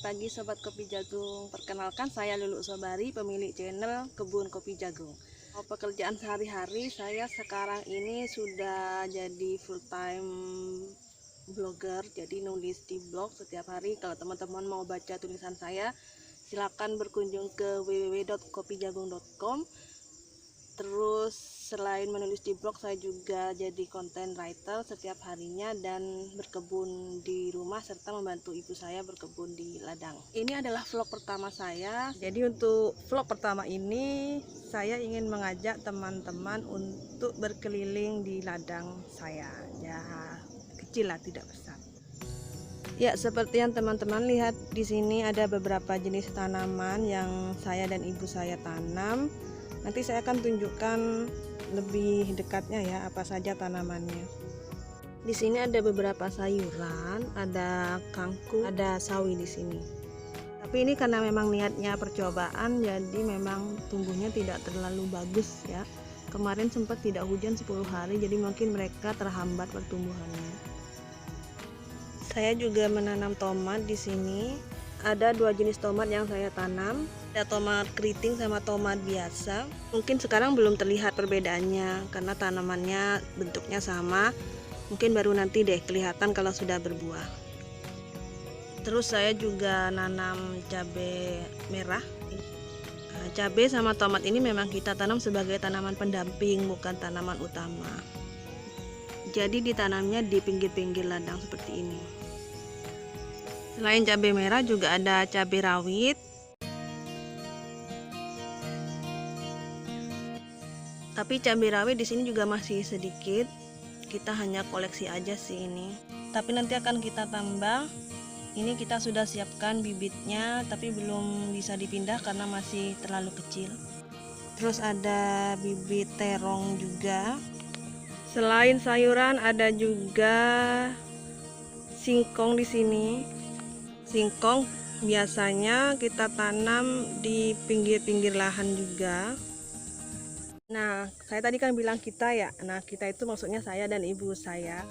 pagi Sobat Kopi Jagung. Perkenalkan saya Lulu Sobari, pemilik channel Kebun Kopi Jagung. Pekerjaan sehari-hari saya sekarang ini sudah jadi full time blogger, jadi nulis di blog setiap hari. Kalau teman-teman mau baca tulisan saya, silakan berkunjung ke www.kopijagung.com. Terus selain menulis di blog, saya juga jadi content writer setiap harinya dan berkebun di rumah serta membantu ibu saya berkebun di ladang. Ini adalah vlog pertama saya. Jadi untuk vlog pertama ini saya ingin mengajak teman-teman untuk berkeliling di ladang saya. Ya, kecil lah, tidak besar. Ya, seperti yang teman-teman lihat di sini ada beberapa jenis tanaman yang saya dan ibu saya tanam. Nanti saya akan tunjukkan lebih dekatnya ya apa saja tanamannya. Di sini ada beberapa sayuran, ada kangkung, ada sawi di sini. Tapi ini karena memang niatnya percobaan, jadi memang tumbuhnya tidak terlalu bagus ya. Kemarin sempat tidak hujan 10 hari, jadi mungkin mereka terhambat pertumbuhannya. Saya juga menanam tomat di sini. Ada dua jenis tomat yang saya tanam, ada tomat keriting sama tomat biasa. Mungkin sekarang belum terlihat perbedaannya karena tanamannya bentuknya sama. Mungkin baru nanti deh kelihatan kalau sudah berbuah. Terus saya juga nanam cabai merah. Cabai sama tomat ini memang kita tanam sebagai tanaman pendamping, bukan tanaman utama. Jadi ditanamnya di pinggir-pinggir ladang seperti ini. Selain cabai merah juga ada cabai rawit. Tapi cabai rawit di sini juga masih sedikit. Kita hanya koleksi aja sih ini. Tapi nanti akan kita tambah. Ini kita sudah siapkan bibitnya, tapi belum bisa dipindah karena masih terlalu kecil. Terus ada bibit terong juga. Selain sayuran ada juga singkong di sini. Singkong biasanya kita tanam di pinggir-pinggir lahan juga. Nah, saya tadi kan bilang kita ya. Nah, kita itu maksudnya saya dan ibu saya.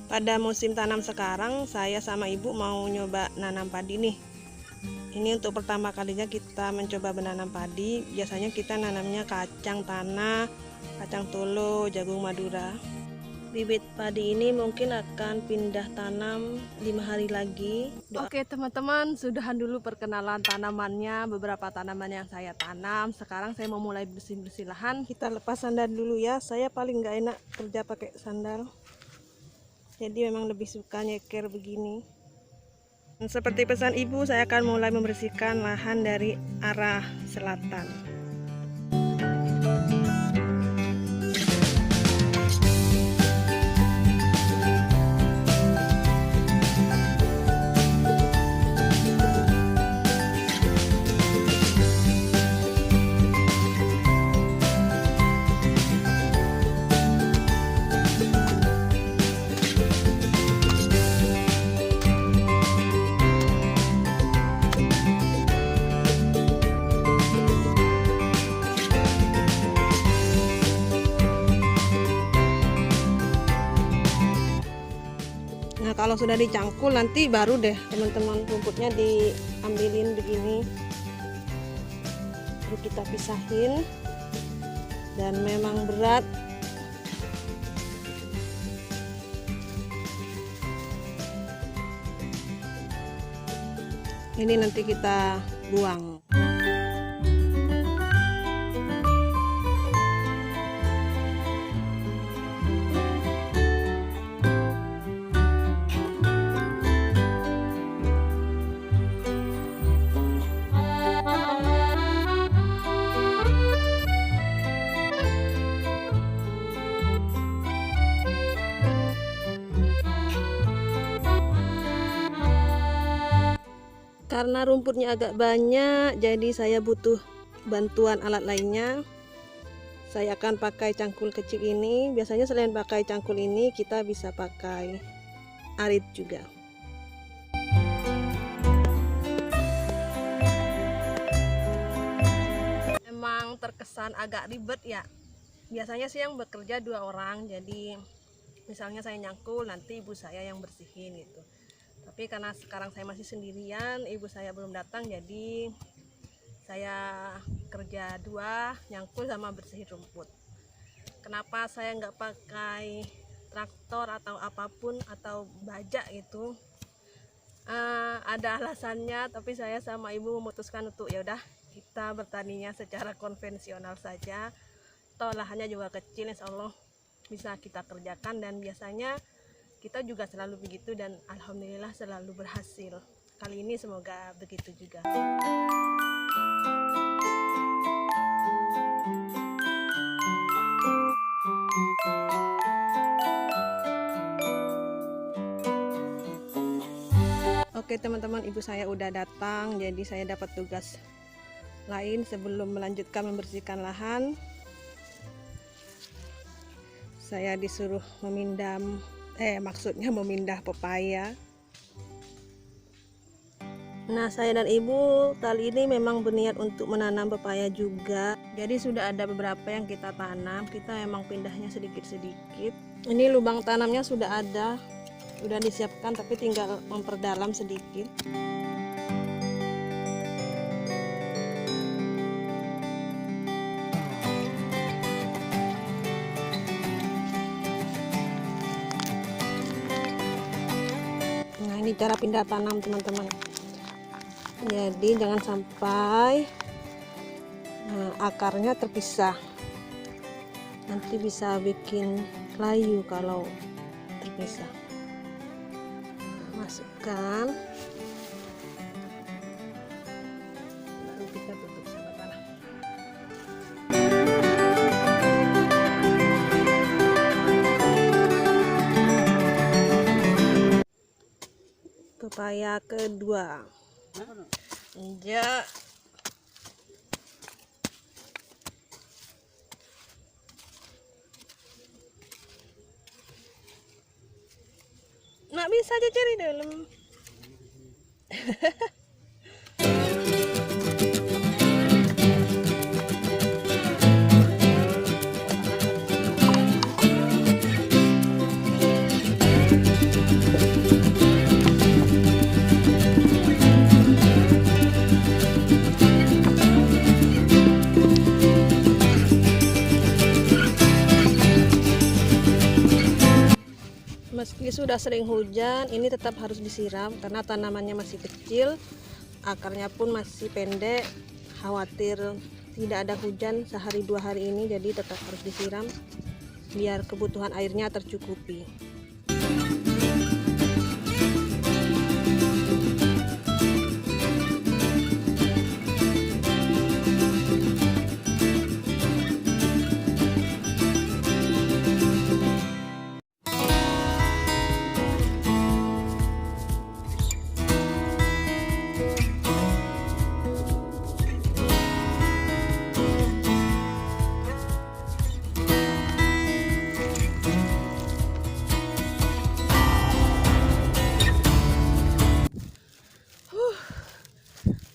Pada musim tanam sekarang, saya sama ibu mau nyoba nanam padi nih. Ini untuk pertama kalinya kita mencoba menanam padi. Biasanya kita nanamnya kacang tanah, kacang tolo, jagung madura. Bibit padi ini mungkin akan pindah tanam 5 hari lagi. Oke teman-teman, sudahan dulu perkenalan tanamannya, beberapa tanaman yang saya tanam. Sekarang saya mau mulai bersih-bersih lahan. Kita lepas sandal dulu ya. Saya paling nggak enak kerja pakai sandal. Jadi memang lebih suka nyeker begini. Dan seperti pesan ibu, saya akan mulai membersihkan lahan dari arah selatan. Nah, kalau sudah dicangkul nanti baru deh teman-teman rumputnya diambilin begini. Lalu kita pisahin. Dan memang berat. Ini nanti kita buang. Karena rumputnya agak banyak, jadi saya butuh bantuan alat lainnya. Saya akan pakai cangkul kecil ini. Biasanya selain pakai cangkul ini, kita bisa pakai arit juga. Memang terkesan agak ribet ya. Biasanya sih yang bekerja 2 orang, jadi misalnya saya nyangkul, nanti ibu saya yang bersihin gitu. Tapi karena sekarang saya masih sendirian, ibu saya belum datang, jadi saya kerja dua, nyangkul sama bersihin rumput. Kenapa saya nggak pakai traktor atau apapun atau bajak itu? Ada alasannya, tapi saya sama ibu memutuskan untuk ya udah kita bertaninya secara konvensional saja. Toh lahannya juga kecil, insya Allah bisa kita kerjakan, dan biasanya kita juga selalu begitu dan alhamdulillah selalu berhasil. Kali ini semoga begitu juga. Oke teman-teman, ibu saya udah datang, jadi saya dapat tugas lain sebelum melanjutkan membersihkan lahan. Saya disuruh memindah pepaya. Nah, saya dan ibu kali ini memang berniat untuk menanam pepaya juga. Jadi sudah ada beberapa yang kita tanam, kita memang pindahnya sedikit-sedikit. Ini lubang tanamnya sudah ada, sudah disiapkan, tapi tinggal memperdalam sedikit. Nah, ini cara pindah tanam teman-teman. Jadi jangan sampai akarnya terpisah, nanti bisa bikin layu kalau terpisah. Masukkan, lalu kita tutup sama tanah. Pepaya kedua. Ya. Nggak bisa aja cari dalam. Meski sudah sering hujan, ini tetap harus disiram karena tanamannya masih kecil, akarnya pun masih pendek. Khawatir tidak ada hujan sehari dua hari ini, jadi tetap harus disiram biar kebutuhan airnya tercukupi.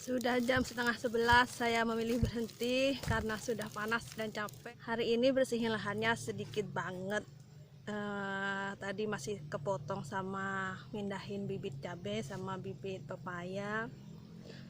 Sudah jam 10:30, saya memilih berhenti karena sudah panas dan capek. Hari ini bersihin lahannya sedikit banget. Tadi masih kepotong sama mindahin bibit cabai sama bibit pepaya.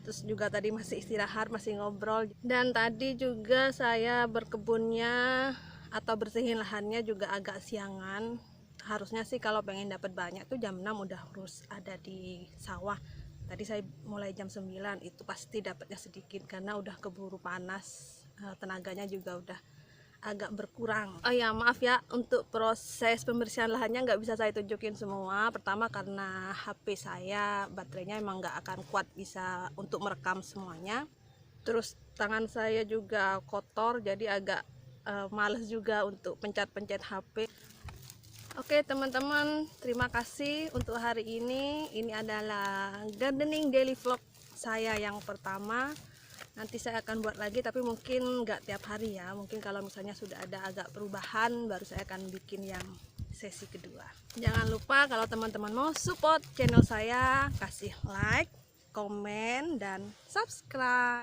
Terus juga tadi masih istirahat, masih ngobrol. Dan tadi juga saya berkebunnya atau bersihin lahannya juga agak siangan. Harusnya sih kalau pengen dapat banyak tuh jam 6 udah harus ada di sawah. Tadi saya mulai jam 9, itu pasti dapatnya sedikit karena udah keburu panas, tenaganya juga udah agak berkurang. Oh ya, maaf ya, untuk proses pembersihan lahannya nggak bisa saya tunjukin semua. Pertama karena HP saya baterainya emang nggak akan kuat bisa untuk merekam semuanya. Terus tangan saya juga kotor, jadi agak males juga untuk pencet-pencet HP. Oke teman-teman, terima kasih untuk hari ini. Ini adalah gardening daily vlog saya yang pertama. Nanti saya akan buat lagi, tapi mungkin nggak tiap hari ya. Mungkin kalau misalnya sudah ada agak perubahan, baru saya akan bikin yang sesi kedua. Jangan lupa kalau teman-teman mau support channel saya, kasih like, komen, dan subscribe.